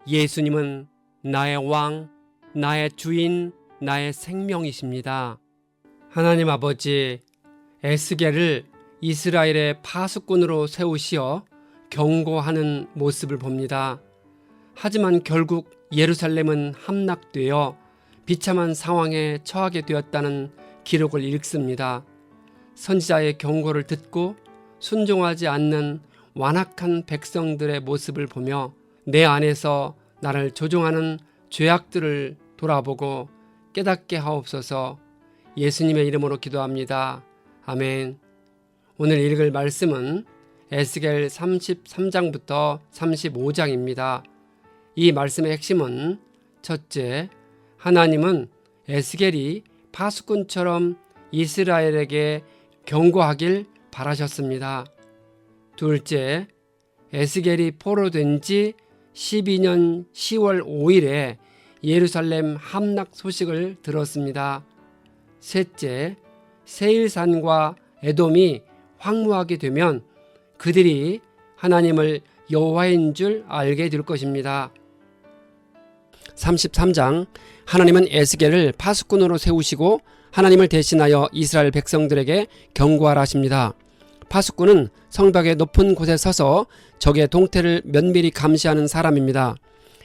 예수님은 나의 왕, 나의 주인, 나의 생명이십니다. 하나님 아버지, 에스겔을 이스라엘의 파수꾼으로 세우시어 경고하는 모습을 봅니다. 하지만 결국 예루살렘은 함락되어 비참한 상황에 처하게 되었다는 기록을 읽습니다. 선지자의 경고를 듣고 순종하지 않는 완악한 백성들의 모습을 보며 내 안에서 나를 조종하는 죄악들을 돌아보고 깨닫게 하옵소서. 예수님의 이름으로 기도합니다. 아멘. 오늘 읽을 말씀은 에스겔 33장부터 35장입니다. 이 말씀의 핵심은 첫째, 하나님은 에스겔이 파수꾼처럼 이스라엘에게 경고하길 바라셨습니다. 둘째, 에스겔이 포로된 지 12년 10월 5일에 예루살렘 함락 소식을 들었습니다. 셋째, 세일산과 에돔이 황무하게 되면 그들이 하나님을 여호와인 줄 알게 될 것입니다. 33장, 하나님은 에스겔을 파수꾼으로 세우시고 하나님을 대신하여 이스라엘 백성들에게 경고하라 하십니다. 파수꾼은 성벽의 높은 곳에 서서 적의 동태를 면밀히 감시하는 사람입니다.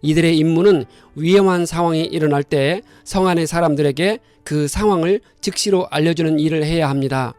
이들의 임무는 위험한 상황이 일어날 때 성 안의 사람들에게 그 상황을 즉시로 알려주는 일을 해야 합니다.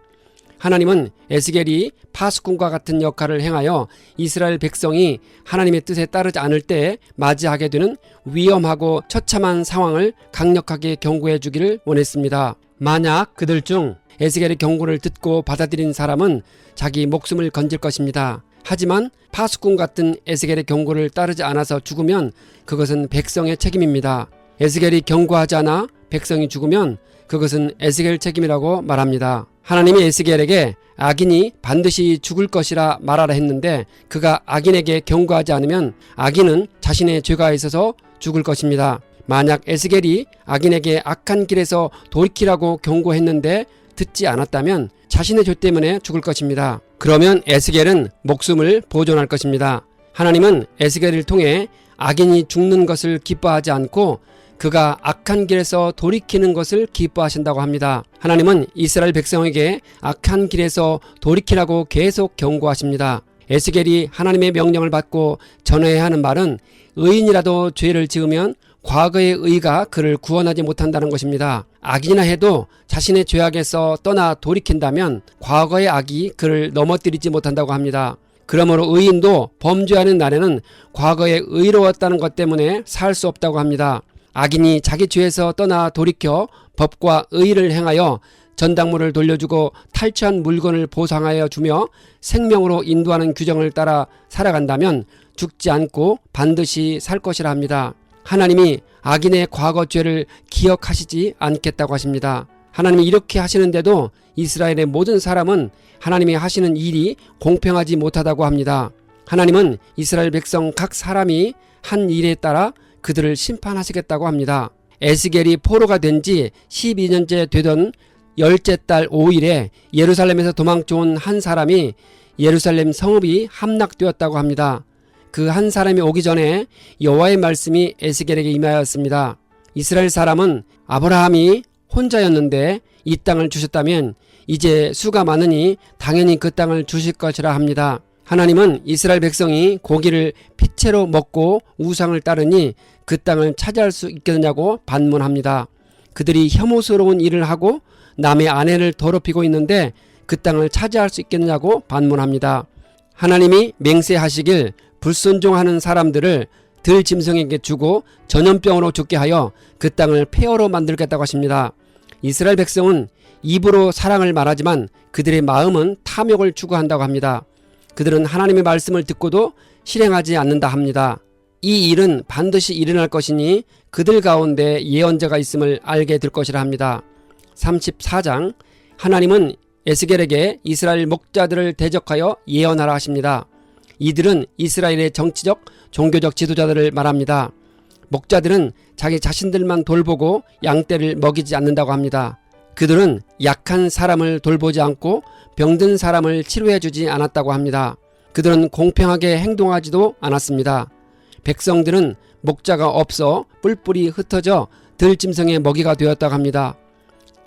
하나님은 에스겔이 파수꾼과 같은 역할을 행하여 이스라엘 백성이 하나님의 뜻에 따르지 않을 때 맞이하게 되는 위험하고 처참한 상황을 강력하게 경고해 주기를 원했습니다. 만약 그들 중 에스겔의 경고를 듣고 받아들인 사람은 자기 목숨을 건질 것입니다. 하지만 파수꾼 같은 에스겔의 경고를 따르지 않아서 죽으면 그것은 백성의 책임입니다. 에스겔이 경고하지 않아 백성이 죽으면 그것은 에스겔 책임이라고 말합니다. 하나님이 에스겔에게 악인이 반드시 죽을 것이라 말하라 했는데 그가 악인에게 경고하지 않으면 악인은 자신의 죄가 있어서 죽을 것입니다. 만약 에스겔이 악인에게 악한 길에서 돌이키라고 경고했는데 듣지 않았다면 자신의 죄 때문에 죽을 것입니다. 그러면 에스겔은 목숨을 보존할 것입니다. 하나님은 에스겔을 통해 악인이 죽는 것을 기뻐하지 않고 그가 악한 길에서 돌이키는 것을 기뻐하신다고 합니다. 하나님은 이스라엘 백성에게 악한 길에서 돌이키라고 계속 경고하십니다. 에스겔이 하나님의 명령을 받고 전해야 하는 말은 의인이라도 죄를 지으면 과거의 의가 그를 구원하지 못한다는 것입니다. 악이나 해도 자신의 죄악에서 떠나 돌이킨다면 과거의 악이 그를 넘어뜨리지 못한다고 합니다. 그러므로 의인도 범죄하는 날에는 과거에 의로웠다는 것 때문에 살 수 없다고 합니다. 악인이 자기 죄에서 떠나 돌이켜 법과 의를 행하여 전당물을 돌려주고 탈취한 물건을 보상하여 주며 생명으로 인도하는 규정을 따라 살아간다면 죽지 않고 반드시 살 것이라 합니다. 하나님이 악인의 과거 죄를 기억하시지 않겠다고 하십니다. 하나님이 이렇게 하시는데도 이스라엘의 모든 사람은 하나님이 하시는 일이 공평하지 못하다고 합니다. 하나님은 이스라엘 백성 각 사람이 한 일에 따라 그들을 심판하시겠다고 합니다. 에스겔이 포로가 된 지 12년째 되던 열째 달 5일에 예루살렘에서 도망쳐온 한 사람이 예루살렘 성읍이 함락되었다고 합니다. 그 한 사람이 오기 전에 여호와의 말씀이 에스겔에게 임하였습니다. 이스라엘 사람은 아브라함이 혼자였는데 이 땅을 주셨다면 이제 수가 많으니 당연히 그 땅을 주실 것이라 합니다. 하나님은 이스라엘 백성이 고기를 피채로 먹고 우상을 따르니 그 땅을 차지할 수 있겠느냐고 반문합니다. 그들이 혐오스러운 일을 하고 남의 아내를 더럽히고 있는데 그 땅을 차지할 수 있겠느냐고 반문합니다. 하나님이 맹세하시길 불순종하는 사람들을 들짐승에게 주고 전염병으로 죽게 하여 그 땅을 폐허로 만들겠다고 하십니다. 이스라엘 백성은 입으로 사랑을 말하지만 그들의 마음은 탐욕을 추구한다고 합니다. 그들은 하나님의 말씀을 듣고도 실행하지 않는다 합니다. 이 일은 반드시 일어날 것이니 그들 가운데 예언자가 있음을 알게 될 것이라 합니다. 34장, 하나님은 에스겔에게 이스라엘 목자들을 대적하여 예언하라 하십니다. 이들은 이스라엘의 정치적, 종교적 지도자들을 말합니다. 목자들은 자기 자신들만 돌보고 양떼를 먹이지 않는다고 합니다. 그들은 약한 사람을 돌보지 않고 병든 사람을 치료해 주지 않았다고 합니다. 그들은 공평하게 행동하지도 않았습니다. 백성들은 목자가 없어 뿔뿔이 흩어져 들짐승의 먹이가 되었다고 합니다.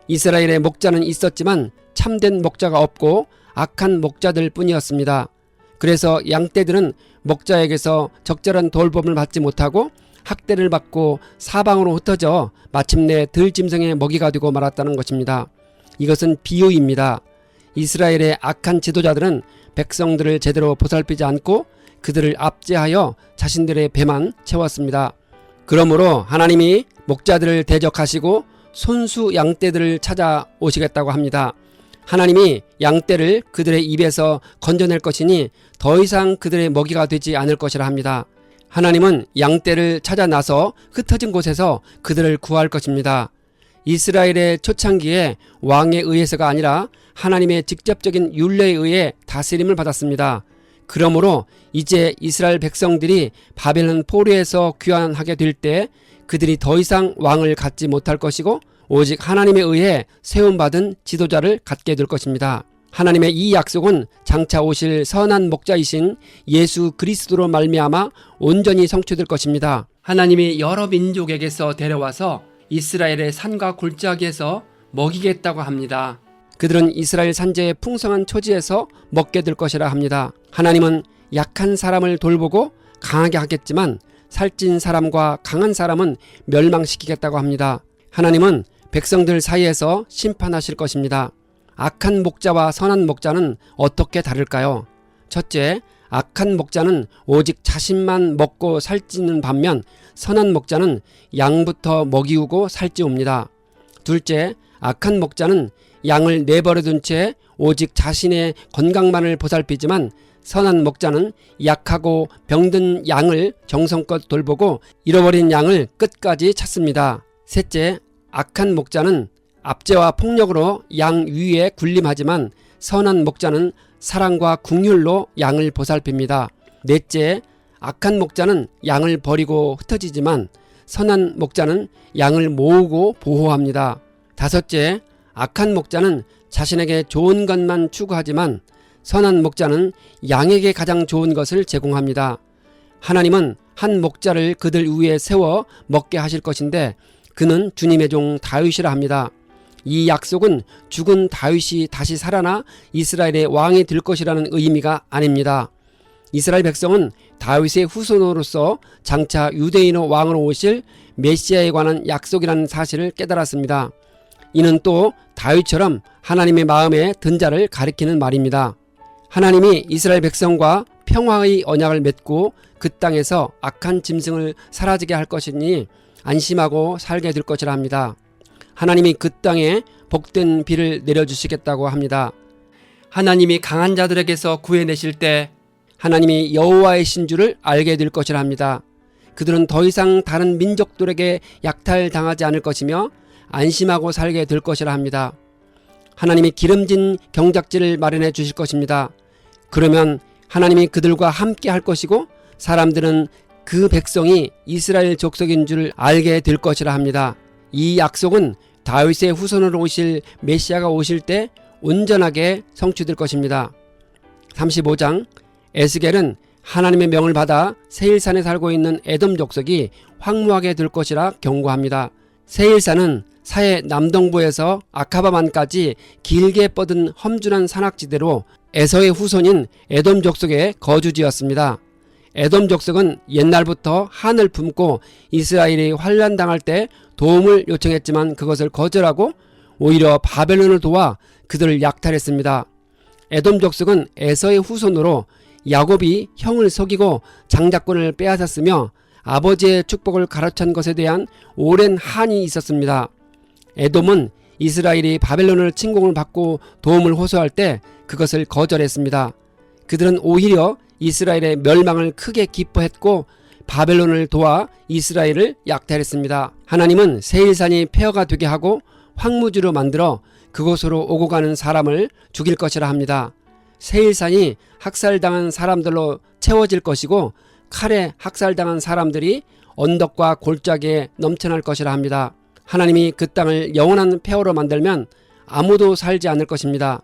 이스라엘의 목자는 있었지만 참된 목자가 없고 악한 목자들 뿐이었습니다. 그래서 양떼들은 목자에게서 적절한 돌봄을 받지 못하고 학대를 받고 사방으로 흩어져 마침내 들짐승의 먹이가 되고 말았다는 것입니다. 이것은 비유입니다. 이스라엘의 악한 지도자들은 백성들을 제대로 보살피지 않고 그들을 압제하여 자신들의 배만 채웠습니다. 그러므로 하나님이 목자들을 대적하시고 손수 양떼들을 찾아오시겠다고 합니다. 하나님이 양떼를 그들의 입에서 건져낼 것이니 더 이상 그들의 먹이가 되지 않을 것이라 합니다. 하나님은 양떼를 찾아 나서 흩어진 곳에서 그들을 구할 것입니다. 이스라엘의 초창기에 왕에 의해서가 아니라 하나님의 직접적인 율례에 의해 다스림을 받았습니다. 그러므로 이제 이스라엘 백성들이 바벨론 포로에서 귀환하게 될 때 그들이 더 이상 왕을 갖지 못할 것이고 오직 하나님에 의해 세움받은 지도자를 갖게 될 것입니다. 하나님의 이 약속은 장차 오실 선한 목자이신 예수 그리스도로 말미암아 온전히 성취될 것입니다. 하나님이 여러 민족에게서 데려와서 이스라엘의 산과 골짜기에서 먹이겠다고 합니다. 그들은 이스라엘 산지의 풍성한 초지에서 먹게 될 것이라 합니다. 하나님은 약한 사람을 돌보고 강하게 하겠지만 살찐 사람과 강한 사람은 멸망시키겠다고 합니다. 하나님은 백성들 사이에서 심판하실 것입니다. 악한 목자와 선한 목자는 어떻게 다를까요? 첫째, 악한 목자는 오직 자신만 먹고 살찌는 반면 선한 목자는 양부터 먹이우고 살찌웁니다. 둘째, 악한 목자는 양을 내버려둔 채 오직 자신의 건강만을 보살피지만 선한 목자는 약하고 병든 양을 정성껏 돌보고 잃어버린 양을 끝까지 찾습니다. 셋째, 악한 목자는 압제와 폭력으로 양 위에 군림하지만 선한 목자는 사랑과 긍휼로 양을 보살핍니다. 넷째, 악한 목자는 양을 버리고 흩어지지만 선한 목자는 양을 모으고 보호합니다. 다섯째, 악한 목자는 자신에게 좋은 것만 추구하지만 선한 목자는 양에게 가장 좋은 것을 제공합니다. 하나님은 한 목자를 그들 위에 세워 먹게 하실 것인데 그는 주님의 종 다윗이라 합니다. 이 약속은 죽은 다윗이 다시 살아나 이스라엘의 왕이 될 것이라는 의미가 아닙니다. 이스라엘 백성은 다윗의 후손으로서 장차 유대인의 왕으로 오실 메시아에 관한 약속이라는 사실을 깨달았습니다. 이는 또 다윗처럼 하나님의 마음에 든 자를 가리키는 말입니다. 하나님이 이스라엘 백성과 평화의 언약을 맺고 그 땅에서 악한 짐승을 사라지게 할 것이니 안심하고 살게 될 것이라 합니다. 하나님이 그 땅에 복된 비를 내려주시겠다고 합니다. 하나님이 강한 자들에게서 구해내실 때 하나님이 여호와의 신주를 알게 될 것이라 합니다. 그들은 더 이상 다른 민족들에게 약탈당하지 않을 것이며 안심하고 살게 될 것이라 합니다. 하나님이 기름진 경작지를 마련해 주실 것입니다. 그러면 하나님이 그들과 함께 할 것이고 사람들은 그 백성이 이스라엘 족속인 줄 알게 될 것이라 합니다. 이 약속은 다윗의 후손으로 오실 메시아가 오실 때 온전하게 성취될 것입니다. 35장 에스겔은 하나님의 명을 받아 세일산에 살고 있는 에돔 족속이 황무하게 될 것이라 경고합니다. 세일산은 사해 남동부에서 아카바만까지 길게 뻗은 험준한 산악지대로 에서의 후손인 에돔 족속의 거주지였습니다. 에돔 족속은 옛날부터 한을 품고 이스라엘이 환난당할 때 도움을 요청했지만 그것을 거절하고 오히려 바벨론을 도와 그들을 약탈했습니다. 에돔 족속은 에서의 후손으로 야곱이 형을 속이고 장자권을 빼앗았으며 아버지의 축복을 가로챈 것에 대한 오랜 한이 있었습니다. 에돔은 이스라엘이 바벨론을 침공을 받고 도움을 호소할 때 그것을 거절했습니다. 그들은 오히려 이스라엘의 멸망을 크게 기뻐했고 바벨론을 도와 이스라엘을 약탈했습니다. 하나님은 세일산이 폐허가 되게 하고 황무지로 만들어 그곳으로 오고 가는 사람을 죽일 것이라 합니다. 세일산이 학살당한 사람들로 채워질 것이고 칼에 학살당한 사람들이 언덕과 골짜기에 넘쳐날 것이라 합니다. 하나님이 그 땅을 영원한 폐허로 만들면 아무도 살지 않을 것입니다.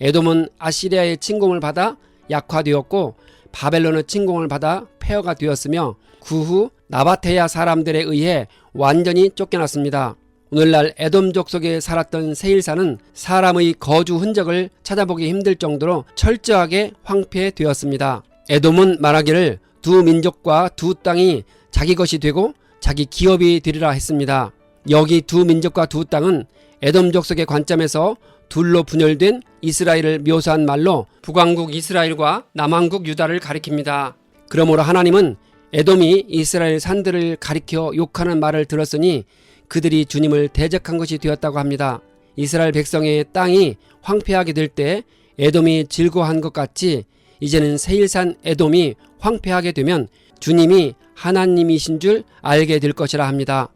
에돔은 아시리아의 침공을 받아 약화되었고 바벨론의 침공을 받아 폐허가 되었으며 그 후 나바테아 사람들에 의해 완전히 쫓겨났습니다. 오늘날 에돔족 속에 살았던 세일사는 사람의 거주 흔적을 찾아보기 힘들 정도로 철저하게 황폐되었습니다. 에돔은 말하기를 두 민족과 두 땅이 자기 것이 되고 자기 기업이 되리라 했습니다. 여기 두 민족과 두 땅은 에돔족 속의 관점에서 둘로 분열된 이스라엘을 묘사한 말로 북왕국 이스라엘과 남왕국 유다를 가리킵니다. 그러므로 하나님은 에돔이 이스라엘 산들을 가리켜 욕하는 말을 들었으니 그들이 주님을 대적한 것이 되었다고 합니다. 이스라엘 백성의 땅이 황폐하게 될 때 에돔이 즐거워한 것 같이 이제는 세일산 에돔이 황폐하게 되면 주님이 하나님이신 줄 알게 될 것이라 합니다.